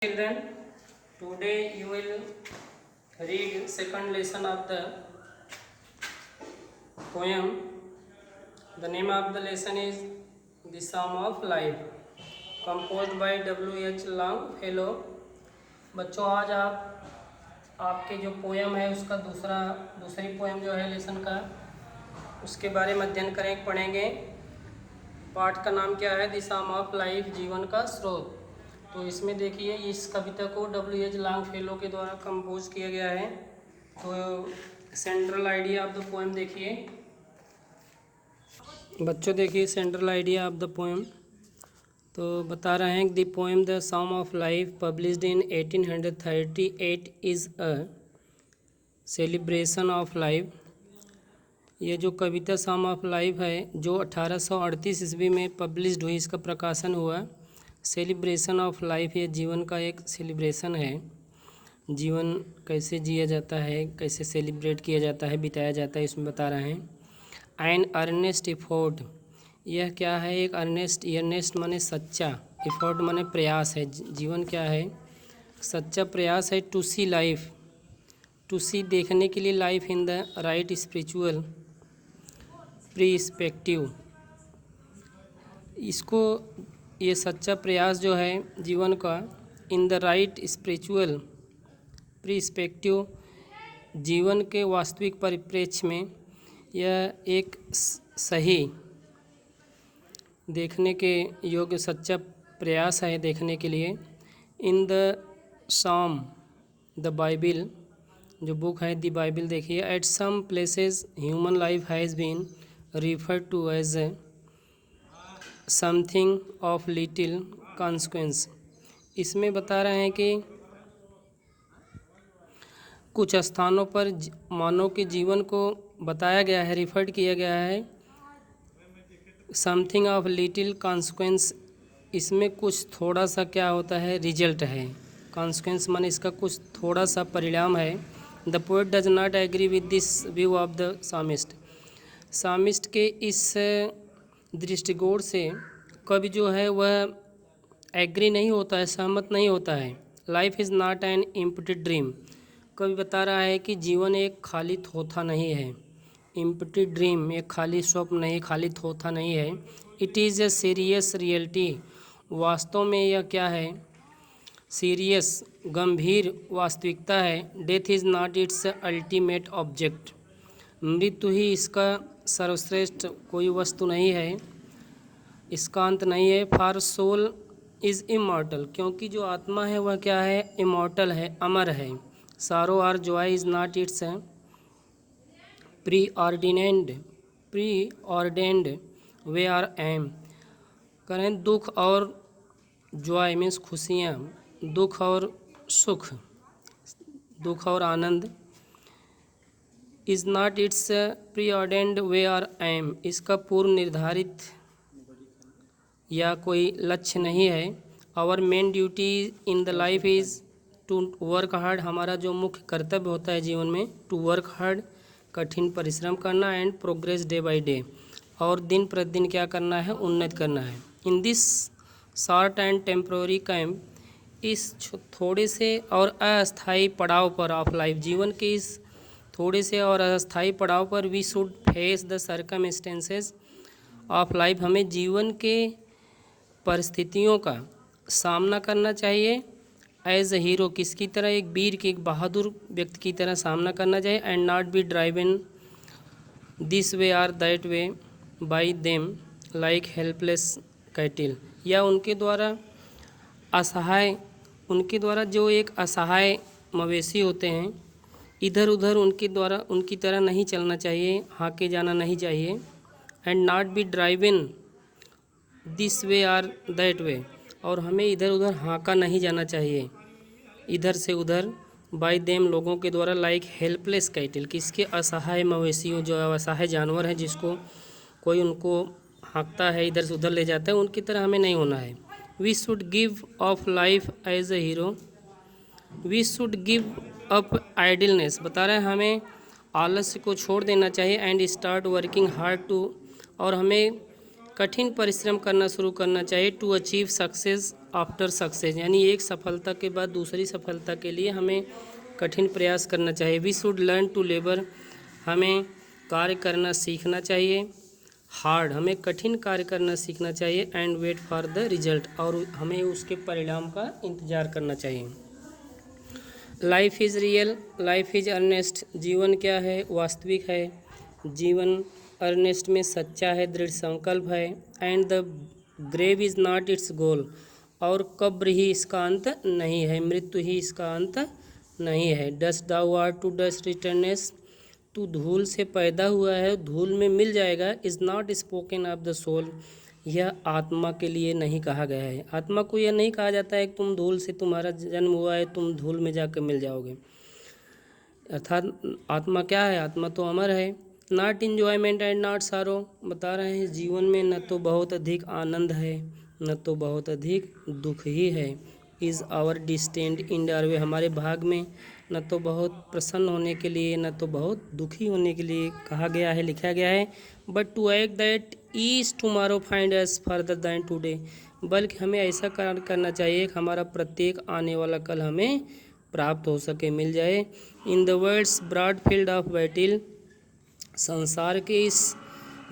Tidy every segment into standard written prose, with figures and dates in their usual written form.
Children, today you will read second lesson of the poem. The name of the lesson is The Psalm of Life, composed by W.H. Longfellow. बच्चों, आज आपके जो poem है उसका दूसरी poem जो है लेसन का, उसके बारे में अध्ययन पढ़ेंगे। पाठ का नाम क्या है? द साम ऑफ लाइफ, जीवन का स्रोत। तो इसमें देखिए, इस कविता को W.H. लॉन्गफेलो के द्वारा कंपोज किया गया है। तो central idea of the poem देखिए बच्चों, देखिए central idea of the poem. तो बता रहे हैं, the poem the Psalm of Life published in 1838 is a celebration of life. ये जो कविता सम ऑफ लाइफ है जो 1838 ईस्वी में पब्लिश्ड हुई, इसका प्रकाशन हुआ। सेलिब्रेशन ऑफ लाइफ, ये जीवन का एक सेलिब्रेशन है। जीवन कैसे जिया जाता है, कैसे सेलिब्रेट किया जाता है, बिताया जाता है, इसमें बता रहे हैं। एन अर्नेस्ट एफोर्ट, यह क्या है? एक अर्नेस्ट माने सच्चा, एफोर्ट माने प्रयास है। जीवन क्या है? सच्चा प्रयास है। टू सी लाइफ, टू सी देखने के लिए, life in the right spiritual perspective. इसको, ये सच्चा प्रयास जो है जीवन का, in the right spiritual perspective, जीवन के वास्तविक परिप्रेक्ष्य में यह एक सही देखने के योग्य सच्चा प्रयास है देखने के लिए। In the Psalm, the Bible, जो बुक है द बाइबिल, देखिए, at some places human life has been referred to as a something of little consequence. इसमें बता रहे हैं कि कुछ स्थानों पर मानव के जीवन को बताया गया है, रिफर्ड किया गया है समथिंग ऑफ लिटिल कॉन्सिक्वेंस। इसमें कुछ थोड़ा सा क्या होता है? रिजल्ट है। कॉन्सिक्वेंस माने इसका कुछ थोड़ा सा परिणाम है। The poet does not agree with this view of the psalmist. Psalmist के इस दृष्टिकोण से कवि जो है वह एग्री नहीं होता है, सहमत नहीं होता है। Life is not an empty dream, कवि बता रहा है कि जीवन एक खाली थोथा नहीं है। एम्प्टी ड्रीम, एक खाली स्वप्न नहीं, खाली थोथा नहीं है। It is a serious reality, वास्तव में यह क्या है? सीरियस, गंभीर वास्तविकता है। Death is not it's ultimate object, मृत्यु ही इसका सर्वश्रेष्ठ कोई वस्तु नहीं है, इसका अंत नहीं है। फॉर सोल इज़ इमॉर्टल, क्योंकि जो आत्मा है वह क्या है? इमॉर्टल है, अमर है। Sorrow or joy is not its preordained way or aim. करें, दुख और जॉय मीन्स खुशियाँ, दुख और सुख, दुख और आनंद। Is not its preordained way or aim, इसका पूर्व निर्धारित या कोई लक्ष्य नहीं है। Our main duty in the life is to work hard, हमारा जो मुख्य कर्तव्य होता है जीवन में, टू वर्क हार्ड, कठिन परिश्रम करना, and progress day by day, और दिन प्रतिदिन क्या करना है? उन्नति करना है। In this short and temporary camp, इस थोड़े से और अस्थायी पड़ाव पर ऑफ लाइफ, जीवन के इस थोड़े से और अस्थायी पड़ाव पर, we should face the circumstances of life, हमें जीवन के परिस्थितियों का सामना करना चाहिए। एज ए हीरो, किसकी तरह? एक वीर के, एक बहादुर व्यक्ति की तरह सामना करना चाहिए। And not be driven this way or that way by them like helpless cattle, या उनके द्वारा असहाय, उनके द्वारा जो एक असहाय मवेशी होते हैं, इधर उधर उनके द्वारा उनकी तरह नहीं चलना चाहिए, हाँके जाना नहीं चाहिए। And not be driven this way or that way, और हमें इधर उधर हाँका नहीं जाना चाहिए, इधर से उधर, बाय देम लोगों के द्वारा, लाइक हेल्पलेस कैटल, किसके? असहाय मवेशियों, जो असहाय जानवर है, जिसको कोई उनको हाँकता है, इधर से उधर ले जाता है, उनकी तरह हमें नहीं होना है। We should give up life as a hero, we should give up idleness, बता रहे हैं हमें आलस्य को छोड़ देना चाहिए। And start working hard to, और हमें कठिन परिश्रम करना शुरू करना चाहिए। To achieve success after success, यानी एक सफलता के बाद दूसरी सफलता के लिए हमें कठिन प्रयास करना चाहिए। We should learn to labour, हमें कार्य करना सीखना चाहिए। हार्ड, हमें कठिन कार्य करना सीखना चाहिए। And wait for the result, और हमें उसके परिणाम का इंतज़ार करना चाहिए। Life is real, life is earnest, जीवन क्या है? वास्तविक है। जीवन अर्नेस्ट में सच्चा है, दृढ़ संकल्प है। And the grave is not its goal, और कब्र ही इसका अंत नहीं है, मृत्यु ही इसका अंत नहीं है। Dust thou art to dust returnest, तू धूल से पैदा हुआ है, धूल में मिल जाएगा। Is not spoken of the soul, यह आत्मा के लिए नहीं कहा गया है। आत्मा को यह नहीं कहा जाता है कि तुम धूल से, तुम्हारा जन्म हुआ है, तुम धूल में जाकर मिल जाओगे। अर्थात आत्मा क्या है? आत्मा तो अमर है। नॉट इंजॉयमेंट एंड नॉट सारो, बता रहे हैं जीवन में न तो बहुत अधिक आनंद है, न तो बहुत अधिक दुख ही है। Is our distant in our way, हमारे भाग में न तो बहुत प्रसन्न होने के लिए, न तो बहुत दुखी होने के लिए कहा गया है, लिखा गया है। But to act that each tomorrow find us further than today, बल्कि हमें ऐसा कार्य करना चाहिए कि हमारा प्रत्येक आने वाला कल हमें प्राप्त हो सके, मिल जाए। In the world's broad field of battle, संसार के इस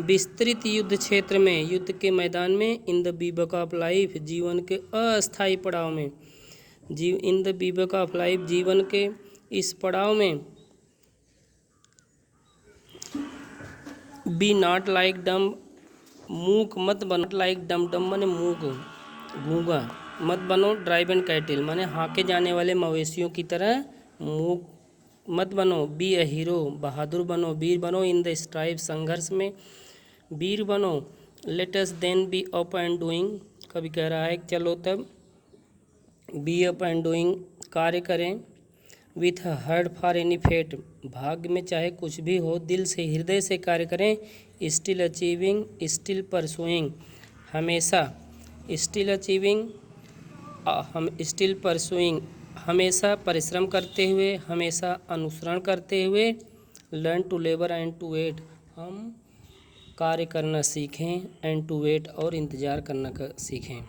विस्तृत युद्ध क्षेत्र में, युद्ध के मैदान में। इन द बीबक ऑफ लाइफ, जीवन के अस्थायी पड़ाव में। इन द बीबक ऑफ लाइफ, जीवन के इस पड़ाव में। बी नॉट लाइक डम, मूक मत बनो। लाइक डम, डम माने मूक, गूंगा। मत बनो ड्राइवन कैटिल, माने हाके जाने वाले मवेशियों की तरह मूक मत बनो। बी अ हीरो, बहादुर बनो, वीर बनो। इन द स्ट्राइव, संघर्ष में वीर बनो। Let us then be up and doing, कभी कह रहा है चलो तब बी अप एंड डूइंग, कार्य करें। With heart for any fate, भाग्य में चाहे कुछ भी हो, दिल से, हृदय से कार्य करें। स्टिल अचीविंग, स्टिल परसुइंग, हमेशा। स्टिल अचीविंग, हम स्टिल परसुइंग, हमेशा परिश्रम करते हुए, हमेशा अनुसरण करते हुए। Learn to labour and to wait, हम कार्य करना सीखें। एंड टू वेट, और इंतज़ार करना सीखें।